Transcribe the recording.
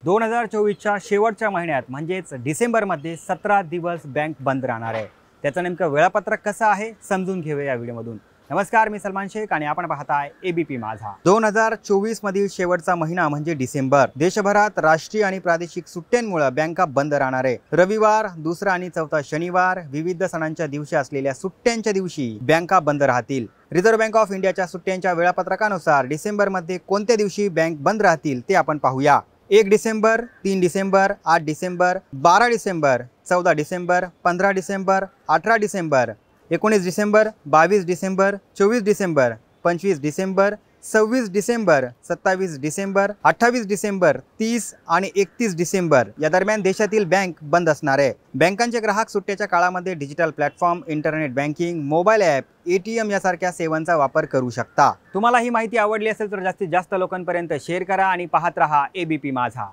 2024च्या शेवटच्या महिन्यात म्हणजेच डिसेंबरमध्ये 17 दिवस बँक बंद राहणार आहे। त्याचं नेमकं वेळापत्रक कसं आहे समजून घेऊया या व्हिडिओमधून। नमस्कार, मी सलमान शेख आणि आपण पाहताय एबीपी माझा। 2024 मधील शेवटचा महिना म्हणजे डिसेंबर। देशभरात राष्ट्रीय आणि प्रादेशिक सुट्ट्यांमुळे बँका बंद राहणार आहे। रविवार, दुसरा आणि चौथा शनिवार, विविध सणांच्या दिवशी असलेल्या सुट्ट्यांच्या दिवशी बँका बंद राहतील। रिझर्व्ह बँक ऑफ इंडियाच्या सुट्ट्यांच्या वेळापत्रकानुसार डिसेंबरमध्ये कोणत्या दिवशी बँक बंद राहतील ते आपण पाहूया। 1 डिसेंबर, 3 डिसेंबर, 8 डिसेंबर, 12 डिसेंबर, 14 डिसेंबर, 15 डिसेंबर, 18 डिसेंबर, 19 डिसेंबर, 22 डिसेंबर, 24 डिसेंबर, 25 डिसेंबर, 26 डिसेंबर, 27 डिसेंबर, 28 डिसेंबर, 30 आणि 31 डिसेंबर या दरम्यान देशातील बँक बंद असणार आहे। बँकांचे ग्राहक सुट्ट्याच्या काळामध्ये digital platform, internet banking, mobile app, ATM यासारख्या सेवांचा वापर करू शकता। तुम्हाला ही माहिती आवडली असेल तर जास्तीत जास्त लोकांपर्यंत शेअर करा आणि पाहत रहा एबीपी माझा।